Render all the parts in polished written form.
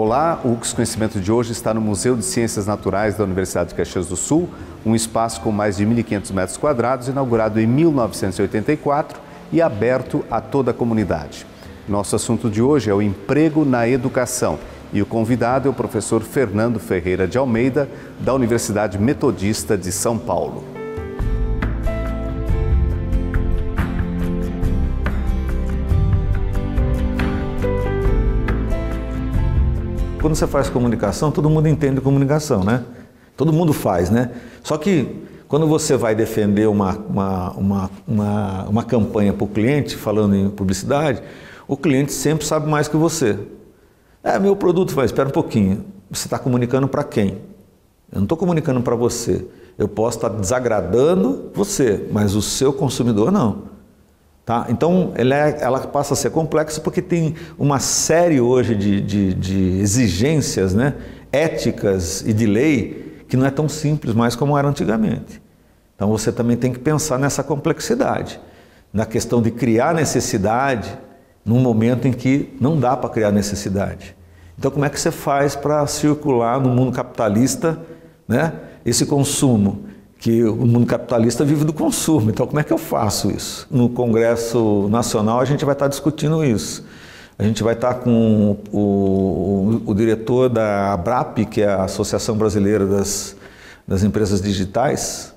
Olá, o UX Conhecimento de hoje está no Museu de Ciências Naturais da Universidade de Caxias do Sul, um espaço com mais de 1.500 metros quadrados, inaugurado em 1984 e aberto a toda a comunidade. Nosso assunto de hoje é o emprego na educação e o convidado é o professor Fernando Ferreira de Almeida, da Universidade Metodista de São Paulo. Quando você faz comunicação, todo mundo entende comunicação, né? Todo mundo faz, né? Só que quando você vai defender uma campanha para o cliente, falando em publicidade, o cliente sempre sabe mais que você. Meu produto vai, espera um pouquinho, você está comunicando para quem? Eu não estou comunicando para você. Eu posso estar desagradando você, mas o seu consumidor não. Tá? Então, ela passa a ser complexa porque tem uma série hoje de exigências, né, éticas e de lei que não é tão simples mais como era antigamente. Então, você também tem que pensar nessa complexidade, na questão de criar necessidade num momento em que não dá para criar necessidade. Então, como é que você faz para circular no mundo capitalista, né, esse consumo? Que o mundo capitalista vive do consumo, então como é que eu faço isso? No Congresso Nacional a gente vai estar discutindo isso. A gente vai estar com o diretor da ABRAP, que é a Associação Brasileira das Empresas Digitais,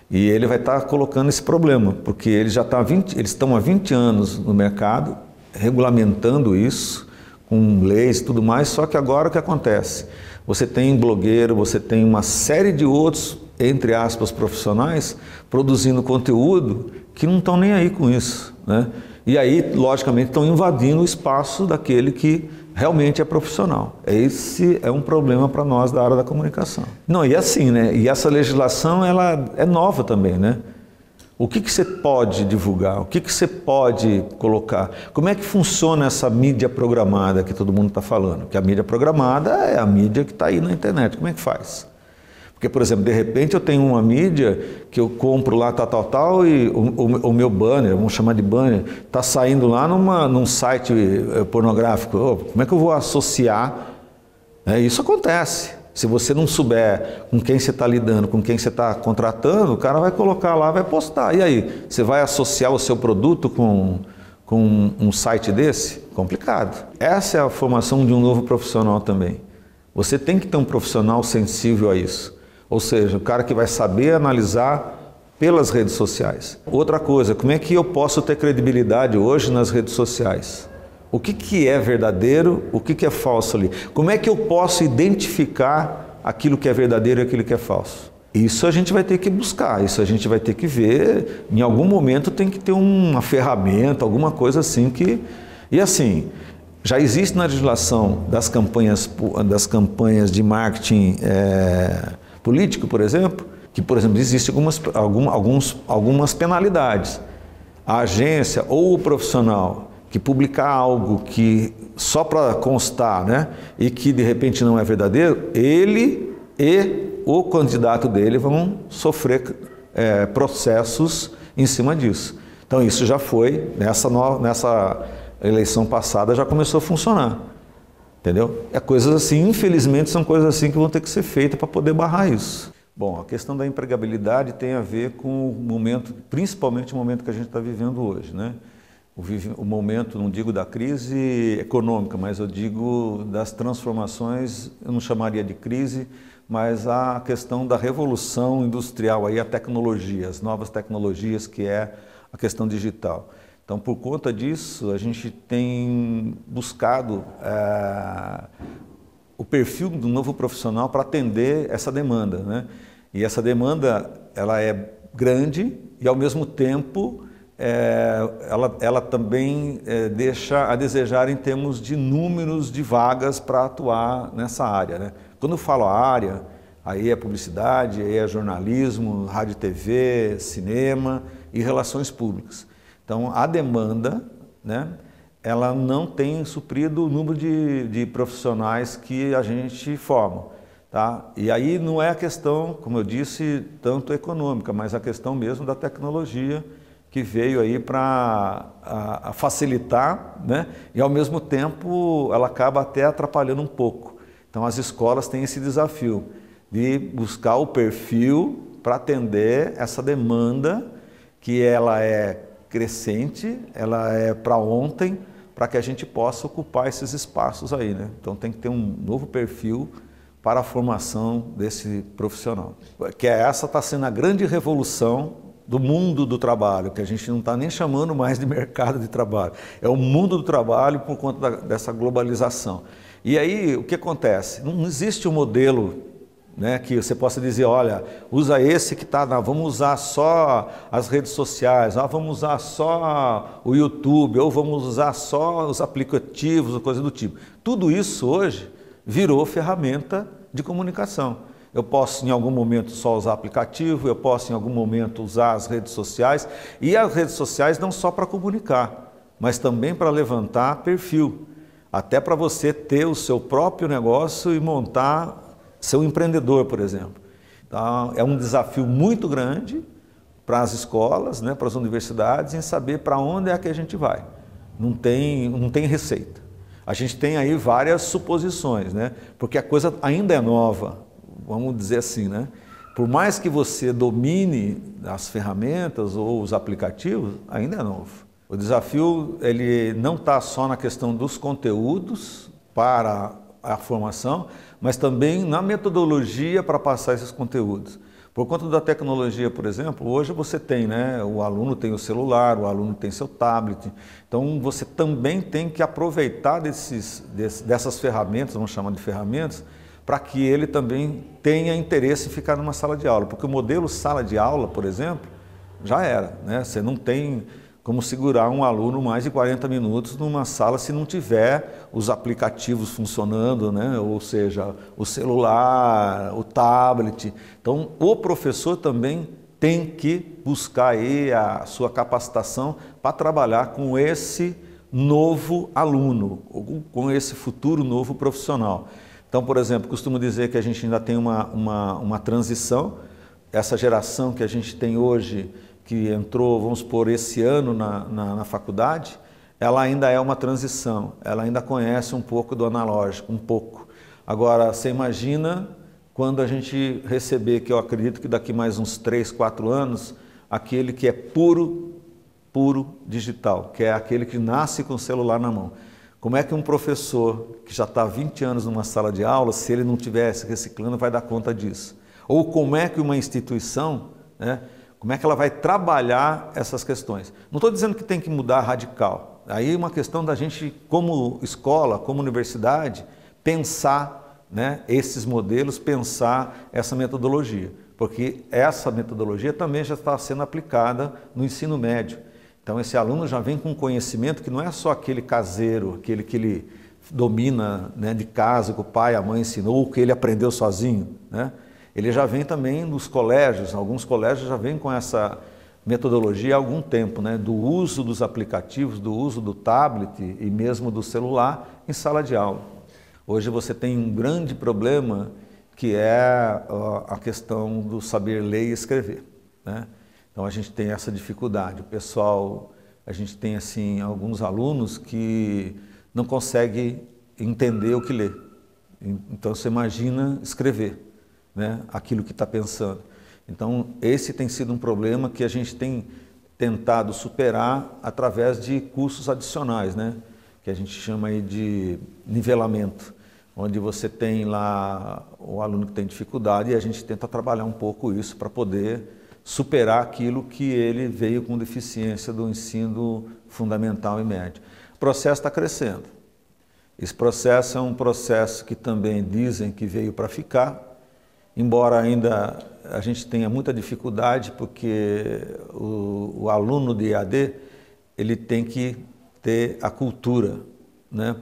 e ele vai estar colocando esse problema, porque eles estão há 20 anos no mercado, regulamentando isso, com leis e tudo mais, só que agora o que acontece? Você tem blogueiro, você tem uma série de outros, entre aspas, profissionais, produzindo conteúdo que não estão nem aí com isso, né? E aí, logicamente, estão invadindo o espaço daquele que realmente é profissional. Esse é um problema para nós da área da comunicação. Não, e assim, né? E essa legislação, ela é nova também, né? O que você pode divulgar? O que você pode colocar? Como é que funciona essa mídia programada que todo mundo está falando? Porque a mídia programada é a mídia que está aí na internet. Como é que faz? Porque, por exemplo, de repente eu tenho uma mídia que eu compro lá, tal, e o meu banner, vamos chamar de banner, está saindo lá num site pornográfico. Como é que eu vou associar? Isso acontece. Se você não souber com quem você está lidando, com quem você está contratando, o cara vai colocar lá, vai postar. E aí, você vai associar o seu produto com um site desse? Complicado. Essa é a formação de um novo profissional também. Você tem que ter um profissional sensível a isso. Ou seja, o cara que vai saber analisar pelas redes sociais. Outra coisa, como é que eu posso ter credibilidade hoje nas redes sociais? O que é verdadeiro, o que é falso ali? Como é que eu posso identificar aquilo que é verdadeiro e aquilo que é falso? Isso a gente vai ter que buscar, isso a gente vai ter que ver. Em algum momento tem que ter uma ferramenta, alguma coisa assim que... E assim, já existe na legislação das campanhas de marketing político, por exemplo, que, por exemplo, existem algumas penalidades. A agência ou o profissional que publicar algo que só para constar, né, e que de repente não é verdadeiro, ele e o candidato dele vão sofrer processos em cima disso. Então isso já foi, nessa eleição passada já começou a funcionar, entendeu? Coisas assim, infelizmente são coisas assim que vão ter que ser feitas para poder barrar isso. Bom, a questão da empregabilidade tem a ver com o momento, principalmente o momento que a gente está vivendo hoje, né? O momento, não digo da crise econômica, mas eu digo das transformações, eu não chamaria de crise, mas a questão da revolução industrial, aí a tecnologia, as novas tecnologias, que é a questão digital. Então, por conta disso, a gente tem buscado o perfil do novo profissional para atender essa demanda, né? E essa demanda, ela é grande e, ao mesmo tempo, ela também deixa a desejar em termos de números de vagas para atuar nessa área, né? Quando eu falo área, aí é publicidade, aí é jornalismo, rádio e TV, cinema e relações públicas. Então, a demanda, né, ela não tem suprido o número de profissionais que a gente forma. Tá? E aí não é a questão, como eu disse, tanto econômica, mas a questão mesmo da tecnologia que veio aí para facilitar, né? E ao mesmo tempo ela acaba até atrapalhando um pouco. Então as escolas têm esse desafio de buscar o perfil para atender essa demanda que ela é crescente, ela é para ontem, para que a gente possa ocupar esses espaços aí, né? Então tem que ter um novo perfil para a formação desse profissional. Que essa está sendo a grande revolução do mundo do trabalho, que a gente não está nem chamando mais de mercado de trabalho. É o mundo do trabalho por conta dessa globalização. E aí, o que acontece? Não existe um modelo, né, que você possa dizer, olha, usa esse que está, vamos usar só as redes sociais, vamos usar só o YouTube, ou vamos usar só os aplicativos, ou coisa do tipo. Tudo isso hoje virou ferramenta de comunicação. Eu posso em algum momento só usar aplicativo, eu posso em algum momento usar as redes sociais, e as redes sociais não só para comunicar, mas também para levantar perfil, até para você ter o seu próprio negócio e montar seu empreendedor, por exemplo. Então, é um desafio muito grande para as escolas, né, para as universidades, em saber para onde é que a gente vai. Não tem receita. A gente tem aí várias suposições, né, porque a coisa ainda é nova, vamos dizer assim, né? Por mais que você domine as ferramentas ou os aplicativos, ainda é novo. O desafio ele não está só na questão dos conteúdos para a formação, mas também na metodologia para passar esses conteúdos. Por conta da tecnologia, por exemplo, hoje você tem, né, o aluno tem o celular, o aluno tem seu tablet, então você também tem que aproveitar dessas ferramentas, vamos chamar de ferramentas, para que ele também tenha interesse em ficar numa sala de aula, porque o modelo sala de aula, por exemplo, já era, né? Você não tem como segurar um aluno mais de 40 minutos numa sala se não tiver os aplicativos funcionando, né? Ou seja, o celular, o tablet. Então, o professor também tem que buscar aí a sua capacitação para trabalhar com esse novo aluno, com esse futuro novo profissional. Então, por exemplo, costumo dizer que a gente ainda tem uma transição, essa geração que a gente tem hoje, que entrou, vamos supor, esse ano na faculdade, ela ainda é uma transição, ela ainda conhece um pouco do analógico, um pouco. Agora, você imagina quando a gente receber, que eu acredito que daqui mais uns 3, 4 anos, aquele que é puro digital, que é aquele que nasce com o celular na mão. Como é que um professor que já está há 20 anos numa sala de aula, se ele não estivesse reciclando, vai dar conta disso? Ou como é que uma instituição, né, como é que ela vai trabalhar essas questões? Não estou dizendo que tem que mudar radical. Aí é uma questão da gente, como escola, como universidade, pensar, né, esses modelos, pensar essa metodologia. Porque essa metodologia também já está sendo aplicada no ensino médio. Então esse aluno já vem com conhecimento que não é só aquele caseiro, aquele que ele domina, né, de casa, que o pai, a mãe ensinou, ou que ele aprendeu sozinho, né? Ele já vem também nos colégios, alguns colégios já vêm com essa metodologia há algum tempo, né, do uso dos aplicativos, do uso do tablet e mesmo do celular em sala de aula. Hoje você tem um grande problema que é a questão do saber ler e escrever, né? Então a gente tem essa dificuldade. O pessoal, a gente tem assim alguns alunos que não conseguem entender o que lê. Então você imagina escrever, né, aquilo que está pensando. Então esse tem sido um problema que a gente tem tentado superar através de cursos adicionais, né, que a gente chama aí de nivelamento, onde você tem lá o aluno que tem dificuldade e a gente tenta trabalhar um pouco isso para poder superar aquilo que ele veio com deficiência do ensino fundamental e médio. O processo está crescendo. Esse processo é um processo que também dizem que veio para ficar, embora ainda a gente tenha muita dificuldade, porque o aluno de EAD, ele tem que ter a cultura, né,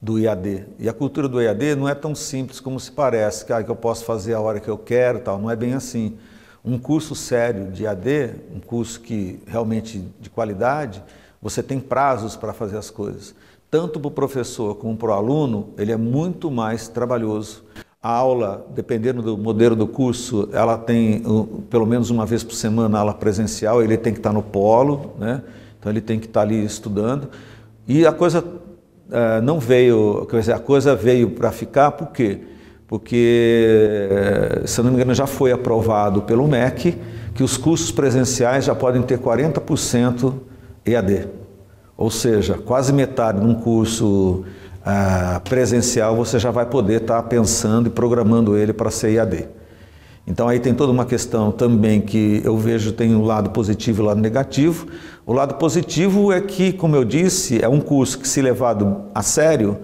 do EAD. E a cultura do EAD não é tão simples como se parece, que eu posso fazer a hora que eu quero, tal. Não é bem assim. Um curso sério de EAD, um curso que realmente de qualidade, você tem prazos para fazer as coisas. Tanto para o professor como para o aluno, ele é muito mais trabalhoso. A aula, dependendo do modelo do curso, ela tem pelo menos uma vez por semana aula presencial, ele tem que estar no polo, né? Então ele tem que estar ali estudando. E a coisa não veio, quer dizer, a coisa veio para ficar, por quê? Porque, se eu não me engano, já foi aprovado pelo MEC que os cursos presenciais já podem ter 40% EAD. Ou seja, quase metade de um curso presencial você já vai poder estar pensando e programando ele para ser EAD. Então aí tem toda uma questão também que eu vejo tem um lado positivo e o lado negativo. O lado positivo é que, como eu disse, é um curso que, se levado a sério,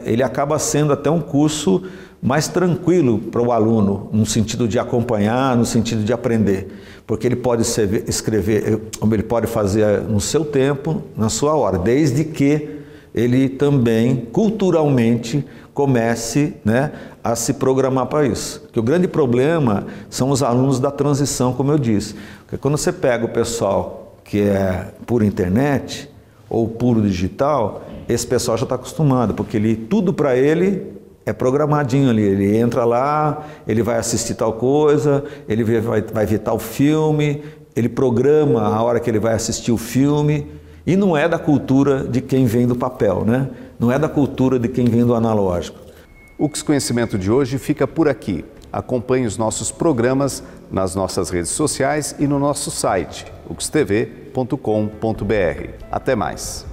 ele acaba sendo até um curso mais tranquilo para o aluno, no sentido de acompanhar, no sentido de aprender, porque ele pode escrever, ele pode fazer no seu tempo, na sua hora, desde que ele também, culturalmente, comece, a se programar para isso. Porque o grande problema são os alunos da transição, como eu disse. Porque quando você pega o pessoal que é por internet ou puro digital, esse pessoal já está acostumado, porque tudo para ele é programadinho ali. Ele entra lá, ele vai assistir tal coisa, ele vai ver tal filme, ele programa a hora que ele vai assistir o filme. E não é da cultura de quem vem do papel, Não é da cultura de quem vem do analógico. O UX Conhecimento de hoje fica por aqui. Acompanhe os nossos programas nas nossas redes sociais e no nosso site, uxtv.com.br. Até mais!